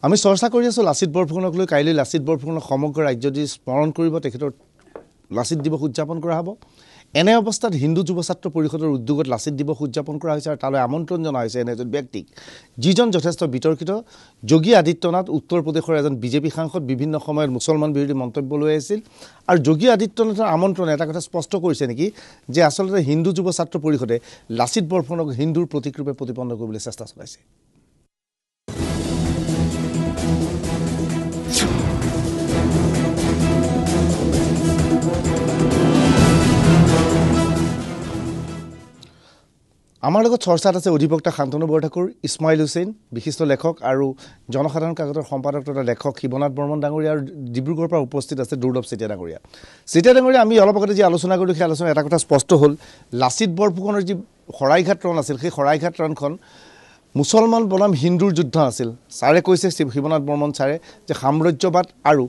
আমি চৰ্চা কৰি আছোঁ লাচিত বৰফুকনক লৈ। কাইলৈ লাচিত বৰফুকনক সমগ্ৰ ৰাজ্যজুৰি স্মৰণ কৰিব, তেখেতৰ লাচিত দিৱস উদযাপন কৰা হ'ব। এনে অৱস্থাত হিন্দু যুৱ ছাত্ৰ পৰিষদৰ উদ্যোগত লাচিত দিৱস উদযাপন কৰা হৈছে আৰু তালৈ আমন্ত্ৰণ জনোৱা হৈছে এনে এজন ব্যক্তিক, যিজন যথেষ্ট বিতৰ্কিত। যোগী আদিত্যনাথ উত্তৰ প্ৰদেশৰ এজন বিজেপি সাংসদ, বিভিন্ন সময়ত মুছলমান বিৰোধী মন্তব্য লৈ আহিছিল। আৰু যোগী আদিত্যনাথৰ আমন্ত্ৰণে এটা কথা স্পষ্ট কৰিছে নেকি যে আচলতে হিন্দু যুৱ ছাত্ৰ পৰিষদে লাচিত বৰফুকনক হিন্দুৰ প্ৰতীক ৰূপে প্ৰতিপন্ন কৰিবলৈ চেষ্টা চলাইছে। আমাৰ লগত চৰ্চাত আছে অধিবক্তা শান্তনু বৰঠাকুৰ, ইছমাইল হুছেইন, বিশিষ্ট লেখক আৰু জনসাধাৰণ কাকতৰ সম্পাদক তথা লেখক শিৱনাথ বৰ্মন ডাঙৰীয়া, আৰু ডিব্ৰুগড়ৰ পৰা উপস্থিত আছে দুৰ্লভ চেতিয়া ডাঙৰীয়া। চেতিয়া ডাঙৰীয়া, আমি অলপ আগতে যি আলোচনা কৰিলোঁ সেই আলোচনা এটা কথা স্পষ্ট হ'ল, লাচিত বৰফুকনৰ যি শৰাইঘাট ৰণ আছিল সেই শৰাইঘাট ৰণখন মুছলমান বনাম হিন্দুৰ যুদ্ধ আছিল। ছাৰে কৈছে, শিৱনাথ বৰ্মন ছাৰে, যে সাম্ৰাজ্যবাদ আৰু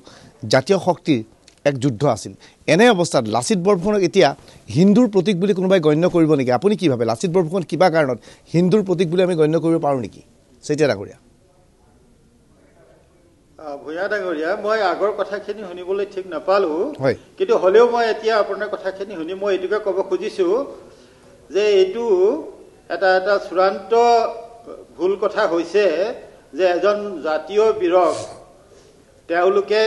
জাতীয় শক্তিৰ এক যুদ্ধ আছিল। এনে অৱস্থাত লাচিত বৰফুকনক এতিয়া হিন্দুৰ প্ৰতীক বুলি কোনোবাই গণ্য কৰিব নেকি? আপুনি কি ভাবে, লাচিত বৰফুকন কিবা কাৰণত হিন্দুৰ প্ৰতীক বুলি আমি গণ্য কৰিব পাৰোঁ নেকি? চেতিয়া ডাঙৰীয়া। ভূঞা ডাঙৰীয়া, মই আগৰ কথাখিনি শুনিবলৈ ঠিক নাপালোঁ, কিন্তু হ'লেও মই এতিয়া আপোনাৰ কথাখিনি শুনি মই এইটোকে ক'ব খুজিছোঁ যে এইটো এটা চূড়ান্ত ভুল কথা হৈছে যে এজন জাতীয় বীৰক তেওঁলোকে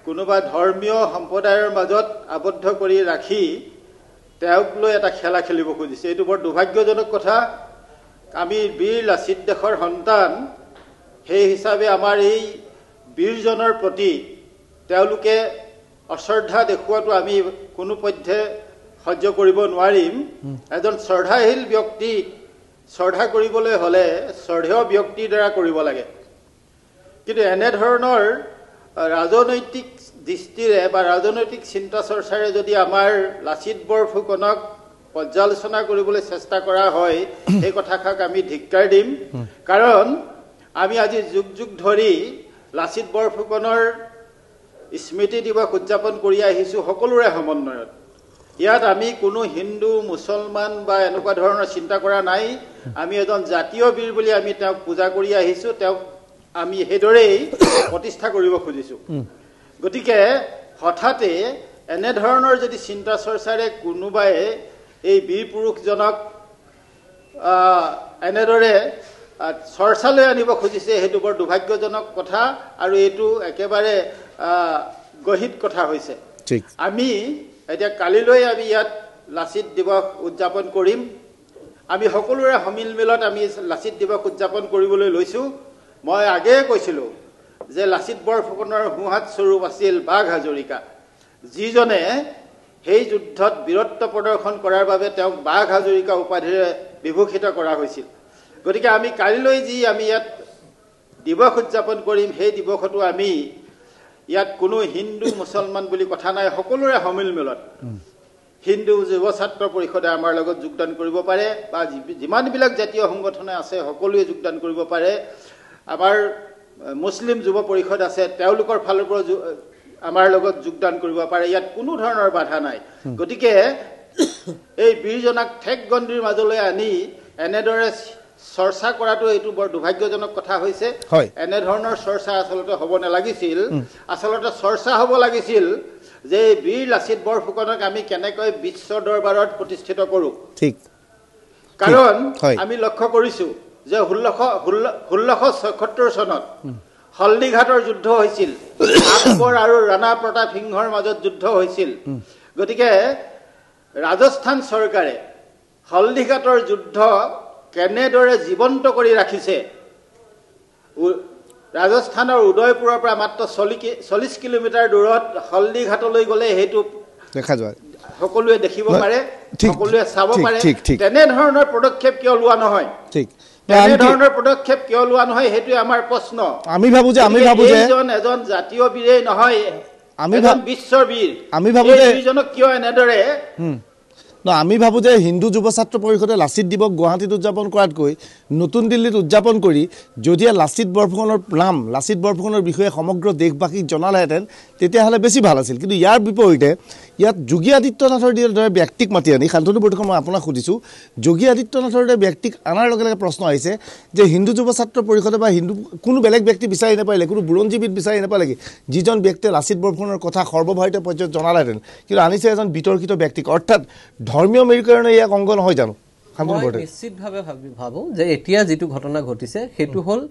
কোনোবা ধৰ্মীয় সম্প্ৰদায়ৰ মাজত আবদ্ধ কৰি ৰাখি তেওঁক লৈ এটা খেলা খেলিব খুজিছে। এইটো বৰ দুৰ্ভাগ্যজনক কথা। আমি বীৰ লাচিত দেশৰ সন্তান, সেই হিচাপে আমাৰ এই বীৰজনৰ প্ৰতি তেওঁলোকে অশ্ৰদ্ধা দেখুওৱাটো আমি কোনো পধ্যে সহ্য কৰিব নোৱাৰিম। এজন শ্ৰদ্ধাশীল ব্যক্তিক শ্ৰদ্ধা কৰিবলৈ হ'লে শ্ৰদ্ধেয় ব্যক্তিৰ দ্বাৰা কৰিব লাগে। কিন্তু এনেধৰণৰ ৰাজনৈতিক দৃষ্টিৰে বা ৰাজনৈতিক চিন্তা চৰ্চাৰে যদি আমাৰ লাচিত বৰফুকনক পৰ্যালোচনা কৰিবলৈ চেষ্টা কৰা হয়, সেই কথাষাক আমি ধিক্কাৰ দিম। কাৰণ আমি আজি যুগ যুগ ধৰি লাচিত বৰফুকনৰ স্মৃতি দিৱস উদযাপন কৰি আহিছোঁ সকলোৰে সমন্বয়ত। ইয়াত আমি কোনো হিন্দু মুছলমান বা এনেকুৱা ধৰণৰ চিন্তা কৰা নাই। আমি এজন জাতীয় বীৰ বুলি আমি তেওঁক পূজা কৰি আহিছোঁ, তেওঁক আমি সেইদৰেই প্ৰতিষ্ঠা কৰিব খুজিছোঁ। গতিকে হঠাতে এনেধৰণৰ যদি চিন্তা চৰ্চাৰে কোনোবাই এই বীৰ পুৰুষজনক এনেদৰে চৰ্চালৈ আনিব খুজিছে, সেইটো বৰ দুৰ্ভাগ্যজনক কথা আৰু এইটো একেবাৰে গহিত কথা হৈছে। আমি এতিয়া কালিলৈ আমি ইয়াত লাচিত দিৱস উদযাপন কৰিম। আমি সকলোৰে সমিল মিলত আমি লাচিত দিৱস উদযাপন কৰিবলৈ লৈছোঁ। মই আগেয়ে কৈছিলোঁ যে লাচিত বৰফুকনৰ সোঁহাত স্বৰূপ আছিল বাঘ হাজৰিকা, যিজনে সেই যুদ্ধত বীৰত্ব প্ৰদৰ্শন কৰাৰ বাবে তেওঁক বাঘ হাজৰিকা উপাধিৰে বিভূষিত কৰা হৈছিল। গতিকে আমি কালিলৈ যি আমি ইয়াত দিৱস উদযাপন কৰিম, সেই দিৱসতো আমি ইয়াত কোনো হিন্দু মুছলমান বুলি কথা নাই, সকলোৰে সমিল মিলত হিন্দু যুৱ ছাত্ৰ পৰিষদে আমাৰ লগত যোগদান কৰিব পাৰে বা যিমানবিলাক জাতীয় সংগঠনে আছে সকলোৱে যোগদান কৰিব পাৰে। আমাৰ মুছলিম যুৱ পৰিষদ আছে, তেওঁলোকৰ ফালৰ পৰা আমাৰ লগত যোগদান কৰিব পাৰে। ইয়াত কোনো ধৰণৰ বাধা নাই। গতিকে এই বীৰজনাক ঠেক গণ্ডিৰ মাজলৈ আনি এনেদৰে চৰ্চা কৰাটো এইটো বৰ দুৰ্ভাগ্যজনক কথা হৈছে। এনেধৰণৰ চৰ্চা আচলতে হ'ব নালাগিছিল। আচলতে চৰ্চা হ'ব লাগিছিল যে বীৰ লাচিত বৰফুকনক আমি কেনেকৈ বিশ্ব দৰবাৰত প্ৰতিষ্ঠিত কৰোঁ। কাৰণ আমি লক্ষ্য কৰিছোঁ যে 1676 চনত হলদিঘাটৰ যুদ্ধ হৈছিল, আকবৰ আৰু ৰাণা প্ৰতাপ সিংহৰ মাজত যুদ্ধ হৈছিল। গতিকে ৰাজস্থান চৰকাৰে হলদিঘাটৰ যুদ্ধ কেনেদৰে জীৱন্ত কৰি ৰাখিছে, ৰাজস্থানৰ উদয়পুৰৰ পৰা মাত্ৰ 40 কিলোমিটাৰ দূৰত হলদিঘাটলৈ গ'লে সেইটো দেখা যায়, সকলোৱে দেখিব পাৰে, সকলোৱে চাব পাৰে। তেনেধৰণৰ পদক্ষেপ কিয় লোৱা নহয়? এনেধৰণৰ পদক্ষেপ কিয় লোৱা নহয়, সেইটোৱে আমাৰ প্ৰশ্ন। আমি ভাবো যে এজন জাতীয় বীৰেই নহয়, এজন বিশ্বৰ বীৰ। আমি ভাবো যে বীৰজনক কিয় এনেদৰে আমি ভাবোঁ যে হিন্দু যুৱ ছাত্ৰ পৰিষদে লাচিত দিৱস গুৱাহাটীত উদযাপন কৰাতকৈ নতুন দিল্লীত উদযাপন কৰি যদি লাচিত বৰফুকনৰ নাম লাচিত বৰফুকনৰ বিষয়ে সমগ্ৰ দেশবাসীক জনালেহেঁতেন তেতিয়াহ'লে বেছি ভাল আছিল। কিন্তু ইয়াৰ বিপৰীতে ইয়াত যোগী আদিত্যনাথৰ দৰে ব্যক্তিক মাতি আনি শান্তনু বৰদলৈ মই আপোনাক সুধিছোঁ, যোগী আদিত্যনাথৰ দৰে ব্যক্তিক অনাৰ লগে লগে প্ৰশ্ন আহিছে যে হিন্দু যুৱ ছাত্ৰ পৰিষদে বা হিন্দু কোনো বেলেগ ব্যক্তি বিচাৰি নাপালে, কোনো বুৰঞ্জীবিদ বিচাৰি নাপালেগৈ যিজন ব্যক্তিয়ে লাচিত বৰফুকনৰ কথা সৰ্বভাৰতীয় পৰ্যায়ত জনালেহেঁতেন, কিন্তু আনিছে এজন বিতৰ্কিত ব্যক্তিক। অৰ্থাৎ ধৰ্মীয় মেৰুকৰণে ইয়াক অংগ নহয় জানো? নিশ্চিতভাৱে ভাবোঁ যে এতিয়া যিটো ঘটনা ঘটিছে সেইটো হ'ল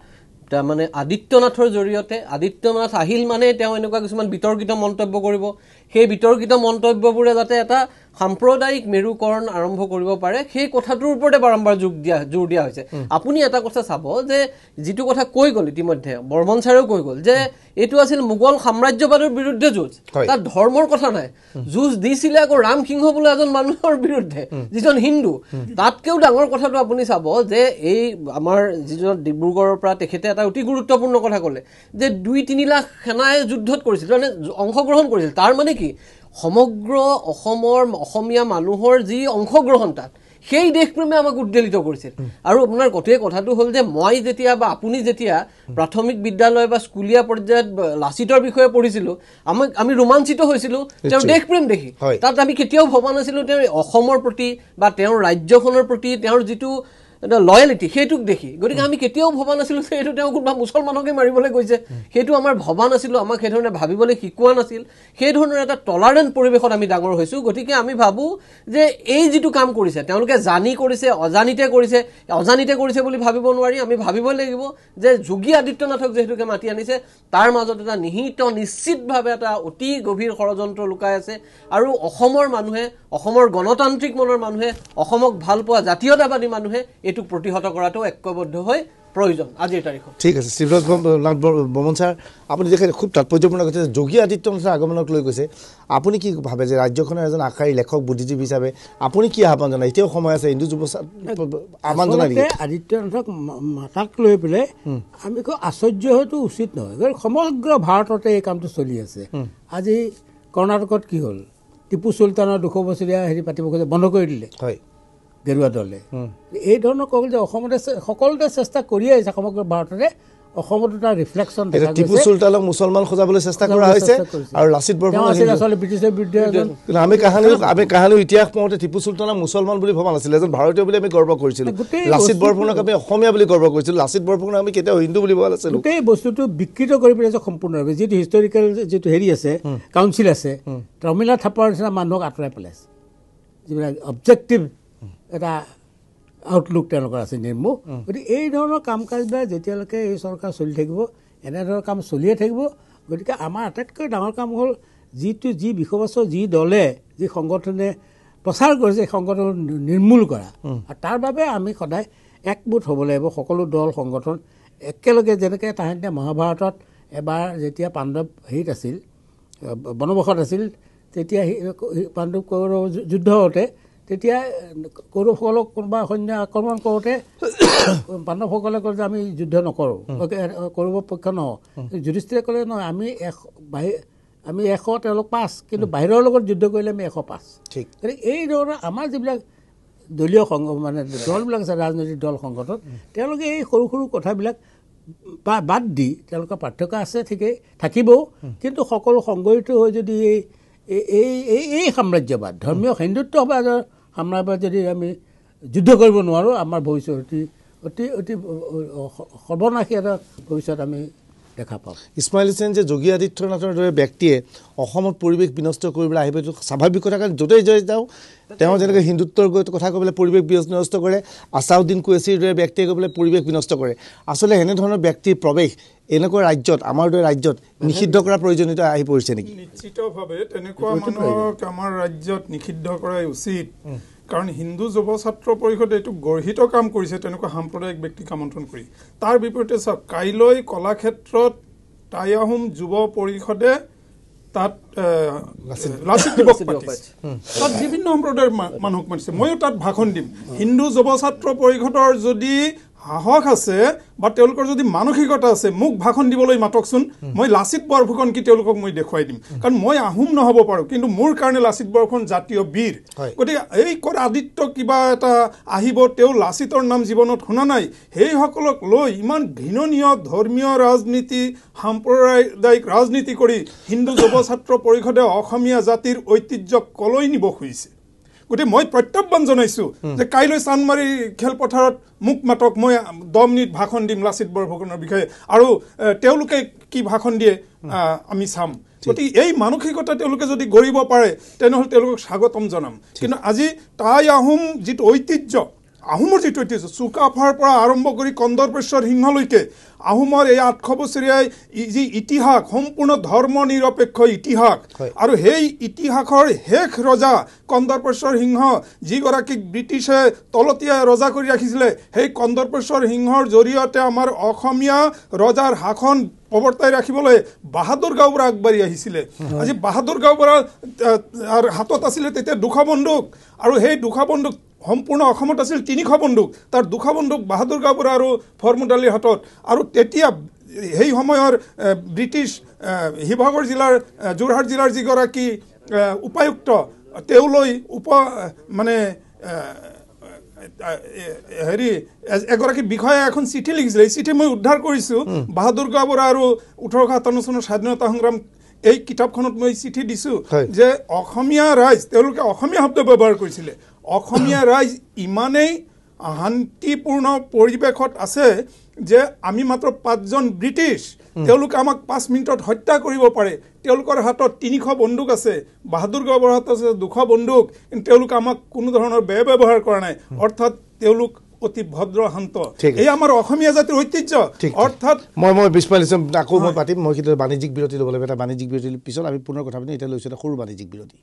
তাৰমানে আদিত্যনাথৰ জৰিয়তে আদিত্যনাথ আহিল মানে তেওঁ এনেকুৱা কিছুমান বিতৰ্কিত মন্তব্য কৰিব, সেই বিতৰ্কিত মন্তব্যবোৰে যাতে এটা সাম্প্ৰদায়িক মেৰুকৰণ আৰম্ভ কৰিব পাৰে সেই কথাটোৰ ওপৰতে বাৰম্বাৰ জোৰ দিয়া হৈছে। আপুনি এটা কথা চাব যে যিটো কথা কৈ গ'ল ইতিমধ্যে বৰ্মন ছাৰেও কৈ গ'ল যে এইটো আছিল মোগল সাম্ৰাজ্যবাদৰ বিৰুদ্ধে যুঁজ, তাত ধৰ্মৰ কথা নাই। যুঁজ দিছিলে আকৌ ৰাম সিংহ বোলা এজন মানুহৰ বিৰুদ্ধে যিজন হিন্দু। তাতকৈও ডাঙৰ কথাটো আপুনি চাব যে এই আমাৰ যিজন ডিব্ৰুগড়ৰ পৰা তেখেতে এটা অতি গুৰুত্বপূৰ্ণ কথা ক'লে যে ২-৩ লাখ সেনাই যুদ্ধত কৰিছিল, মানে অংশগ্ৰহণ কৰিছিল। তাৰ মানে কি সমগ্ৰ অসমৰ অসমীয়া মানুহৰ যি অংশগ্ৰহণ তাত সেই দেশপ্ৰেমে আমাক উদ্বেলিত কৰিছিল। আৰু আপোনাৰ কথাটো হ'ল যে মই যেতিয়া বা আপুনি যেতিয়া প্ৰাথমিক বিদ্যালয় বা স্কুলীয়া পৰ্যায়ত লাচিতৰ বিষয়ে পঢ়িছিলোঁ আমি ৰোমাঞ্চিত হৈছিলোঁ তেওঁৰ দেশপ্ৰেম দেখি। তাত আমি কেতিয়াও ভবা নাছিলোঁ তেওঁৰ অসমৰ প্ৰতি বা তেওঁৰ ৰাজ্যখনৰ প্ৰতি তেওঁৰ যিটো লয়েলিটি সেইটোক দেখি। গতিকে আমি কেতিয়াও ভবা নাছিলোঁ যে এইটো তেওঁ কোনোবা মুছলমানকে মাৰিবলৈ গৈছে, সেইটো আমাৰ ভবা নাছিলোঁ, আমাক সেইধৰণে ভাবিবলৈ শিকোৱা নাছিল। সেই ধৰণৰ এটা টলাৰেণ্ট পৰিৱেশত আমি ডাঙৰ হৈছোঁ। গতিকে আমি ভাবোঁ যে এই যিটো কাম কৰিছে তেওঁলোকে জানি কৰিছে অজানিতে কৰিছে বুলি ভাবিব নোৱাৰি। আমি ভাবিব লাগিব যে যোগী আদিত্যনাথক যিহেতুকে মাতি আনিছে তাৰ মাজত এটা নিহিত নিশ্চিতভাৱে এটা অতি গভীৰ ষড়যন্ত্ৰ লুকাই আছে। আৰু অসমৰ মানুহে, অসমৰ গণতান্ত্ৰিক মনৰ মানুহে, অসমক ভাল পোৱা জাতীয়তাবাদী মানুহে এইটোক প্ৰতিহত কৰাটো ঐক্যবদ্ধ হৈ প্ৰয়োজন আজিৰ তাৰিখত। ঠিক আছে শিৱৰাজ বৰ্মন ছাৰ, আপুনি দেখে খুব তাৎপৰ্যপূৰ্ণ কথা যোগী আদিত্যনাথৰ আগমনক লৈ কৈছে। আপুনি কি ভাবে যে ৰাজ্যখনৰ এজন আশাৰী লেখক বুদ্ধিজীৱী হিচাপে আপুনি কি আহ্বান জনায়? এতিয়াও সময় আছে হিন্দু যুৱ আহ্বান জনায় নেকি? আদিত্যনাথক মাতাক লৈ পেলাই আমি আশ্চৰ্য হয়তো উচিত নহয়। সমগ্ৰ ভাৰততে এই কামটো চলি আছে। আজি কৰ্ণাটকত কি হ'ল, টিপু চুলতানৰ ২০০ বছৰীয়া পাতিব খোজে বন্ধ কৰি দিলে গেৰুৱা দলে। এই ধৰণৰ ক'ল যে অসমতে সকলোতে চেষ্টা কৰি আহিছে সমগ্ৰ ভাৰততে, অসমত এটা ৰিফ্লেকশ্যন দেখা গৈছে। টিপু চুলতানক মুছলমান সজাবলৈ চেষ্টা কৰা হৈছে আৰু লাচিত বৰফুকন আচলতে ব্ৰিটিছৰ বিৰুদ্ধে আমি কাহানিৰ ইতিহাস পঢ়োঁতে টিপু চুলতানক মুছলমান বুলি ভবা নাছিলে, এজন ভাৰতীয় বুলি আমি গৰ্ব কৰিছিলোঁ। লাচিত বৰফুকনক আমি অসমীয়া বুলি গৰ্ব কৰিছিলোঁ, লাচিত বৰফুকনক আমি কেতিয়াও হিন্দু বুলি ভবা নাছিলোঁ। গোটেই বস্তুটো বিকৃত কৰি পেলাইছে সম্পূৰ্ণভাৱে। যিটো হিষ্টৰিকেল যিটো হেৰি আছে কাউন্সিল আছে, ৰমীলা থাপাৰ নিচিনা মানুহক আঁতৰাই পেলাইছে। যিবিলাক অবজেক্টিভ এটা আউটলুক তেওঁলোকৰ আছে নিৰ্মূহ। গতিকে এই ধৰণৰ কাম কাজবিলাক যেতিয়ালৈকে এই চৰকাৰ চলি থাকিব, এনেধৰণৰ কাম চলিয়ে থাকিব। গতিকে আমাৰ আটাইতকৈ ডাঙৰ কাম হ'ল যি বিষয়বস্তু যি দলে যি সংগঠনে প্ৰচাৰ কৰিছে সেই সংগঠন নিৰ্মূল কৰা। আৰু তাৰ বাবে আমি সদায় একগোট হ'ব লাগিব, সকলো দল সংগঠন একেলগে। যেনেকৈ তাহাঁতে মহাভাৰতত এবাৰ যেতিয়া পাণ্ডৱ হেৰিত আছিল, বনবাসত আছিল, তেতিয়া পাণ্ডৱ কৌৰৱ যুদ্ধ হওঁতে তেতিয়া কৌৰৱসকলক কোনোবা সৈন্য আক্ৰমণ কৰোঁতে পাণ্ডৱসকলে কয় যে আমি যুদ্ধ নকৰোঁ, কৌৰৱৰ পক্ষ নহওঁ। যুধিষ্ঠিৰে ক'লে নহয়, আমি ১০০ তেওঁলোক ৫, কিন্তু বাহিৰৰ লগত যুদ্ধ কৰিলে আমি ১০৫। গতিকে এই ধৰণৰ আমাৰ যিবিলাক দলীয় মানে দলবিলাক আছে, ৰাজনৈতিক দল সংগঠন, তেওঁলোকে এই সৰু সৰু কথাবিলাক বাদ দি তেওঁলোকৰ পাৰ্থক্য আছে ঠিকেই থাকিবও, কিন্তু সকলো সংগঠিত হৈ যদি এই সাম্ৰাজ্যবাদ ধৰ্মীয় হিন্দুত্ববাদৰ সাম্ৰাজ্যবাদ যদি আমি যুদ্ধ কৰিব নোৱাৰোঁ, আমাৰ ভৱিষ্যত অতি অতি সৰ্বনাশী এটা ভৱিষ্যত আমি দেখা পাওঁ। ইছমাইল হুছেইন যে যোগী আদিত্যনাথৰ দৰে ব্যক্তিয়ে অসমত পৰিৱেশ বিনষ্ট কৰিবলৈ আহিব, এইটো স্বাভাৱিক কথা। কাৰণ য'তেই যাওঁ তেওঁ যেনেকৈ হিন্দুত্বৰ কথা কৈ পেলাই পৰিৱেশ বিনষ্ট কৰে, আছাউদ্দিন কুৱেচিৰ দৰে ব্যক্তিয়ে গৈ পেলাই পৰিৱেশ বিনষ্ট কৰে। আচলতে এনেধৰণৰ ব্যক্তিৰ প্ৰৱেশ এনেকুৱা ৰাজ্যত, আমাৰ দৰে ৰাজ্যত নিষিদ্ধ কৰাৰ প্ৰয়োজনীয়তা আহি পৰিছে নেকি? নিশ্চিতভাৱে তেনেকুৱা মানুহক আমাৰ ৰাজ্যত নিষিদ্ধ কৰাই উচিত। কাৰণ হিন্দু যুৱ ছাত্ৰ পৰিষদে এইটো গৰ্হিত কাম কৰিছে তেনেকুৱা সাম্প্ৰদায়িক ব্যক্তিক আমন্ত্ৰণ কৰি। তাৰ বিপৰীতে চাওক, কাইলৈ কলাক্ষেত্ৰত টাই আহোম যুৱ পৰিষদে তাত লাচিত দিৱস পাতিছে, তাত বিভিন্ন সম্প্ৰদায়ৰ মানুহক মাতিছে। ময়ো তাত ভাষণ দিম। হিন্দু যুৱ ছাত্ৰ পৰিষদৰ যদি সাহস আছে বা তেওঁলোকৰ যদি মানসিকতা আছে মোক ভাষণ দিবলৈ মাতকচোন মই লাচিত বৰফুকন কি তেওঁলোকক মই দেখুৱাই দিম কাৰণ মই আহোম নহ'ব পাৰোঁ কিন্তু মোৰ কাৰণে লাচিত বৰফুকন জাতীয় বীৰ গতিকে এই কৰ আদিত্য কিবা এটা আহিব তেওঁ লাচিতৰ নাম জীৱনত শুনা নাই সেইসকলক লৈ ইমান ঘৃণনীয় ধৰ্মীয় ৰাজনীতি সাম্প্ৰদায়িক ৰাজনীতি কৰি হিন্দু যুৱ ছাত্ৰ পৰিষদে অসমীয়া জাতিৰ ঐতিহ্যক কলৈ নিব খুজিছে গতিকে মই প্ৰত্যাহ্বান জনাইছোঁ যে কাইলৈ চানমাৰী খেলপথাৰত মোক মাতক মই 10 মিনিট ভাষণ দিম লাচিত বৰফুকনৰ বিষয়ে আৰু তেওঁলোকে কি ভাষণ দিয়ে আমি চাম গতিকে এই মানসিকতা তেওঁলোকে যদি গঢ়িব পাৰে তেনেহ'লে তেওঁলোকক স্বাগতম জনাম কিন্তু আজি টাই আহোম যিটো ঐতিহ্য আহোমৰ যিটো ঐতিহ্য চুকাফাৰ পৰা আৰম্ভ কৰি কন্দৰ্পেশ্বৰ সিংহলৈকে আহোমৰ এই 800 বছৰীয়া যি ইতিহাস সম্পূৰ্ণ ধৰ্ম নিৰপেক্ষ ইতিহাস আৰু সেই ইতিহাসৰ শেষ ৰজা কন্দৰ্পেশ্বৰ সিংহ যিগৰাকীক ব্ৰিটিছে তলতীয়া ৰজা কৰি ৰাখিছিলে সেই কন্দৰ্পেশ্বৰ সিংহৰ জৰিয়তে আমাৰ অসমীয়া ৰজাৰ শাসন প্ৰৱৰ্তাই ৰাখিবলৈ বাহাদুৰ গাঁওবুঢ়া আগবাঢ়ি আহিছিলে আজি বাহাদুৰ গাঁওবুঢ়াৰ হাতত আছিলে তেতিয়া 200 বন্দুক আৰু সেই 200 বন্দুক সম্পূৰ্ণ অসমত আছিল 300 বন্দুক তাৰ 200 বন্দুক বাহাদুৰ গাঁওবুঢ়া আৰু ফৰ্মুদালিৰ হাতত আৰু তেতিয়া সেই সময়ৰ ব্ৰিটিছ শিৱসাগৰ জিলাৰ যোৰহাট জিলাৰ যিগৰাকী উপায়ুক্ত তেওঁলৈ মানে হেৰি এগৰাকী বিষয়া এখন চিঠি লিখিছিলে এই চিঠি মই উদ্ধাৰ কৰিছোঁ বাহাদুৰ গাঁওবুঢ়া আৰু 1857 চনৰ স্বাধীনতা সংগ্ৰাম এই কিতাপখনত মই চিঠি দিছোঁ যে অসমীয়া ৰাইজ তেওঁলোকে অসমীয়া শব্দ ব্যৱহাৰ কৰিছিলে অসমীয়া ৰাইজ ইমানেই শান্তিপূৰ্ণ পৰিৱেশত আছে যে আমি মাত্ৰ 5জন ব্ৰিটিছ তেওঁলোকে আমাক 5 মিনিটত হত্যা কৰিব পাৰে তেওঁলোকৰ হাতত 300 বন্দুক আছে বাহাদুৰ গাঁওবুঢ়াৰ হাতত আছে 200 বন্দুক কিন্তু তেওঁলোকে আমাক কোনো ধৰণৰ বেয়া ব্যৱহাৰ কৰা নাই অৰ্থাৎ তেওঁলোক অতি ভদ্ৰ শান্ত এই আমাৰ অসমীয়া জাতিৰ ঐতিহ্য অৰ্থাৎ মই ইছমাইল হুছেইন আকৌ মই পাতিম মই কিন্তু বাণিজ্যিক বিৰতি ল'ব লাগিব এটা বাণিজ্যিক বিৰতিৰ পিছত আমি পুনৰ কথা পাতিম এতিয়া লৈছোঁ এটা সৰু বাণিজ্যিক বিৰতি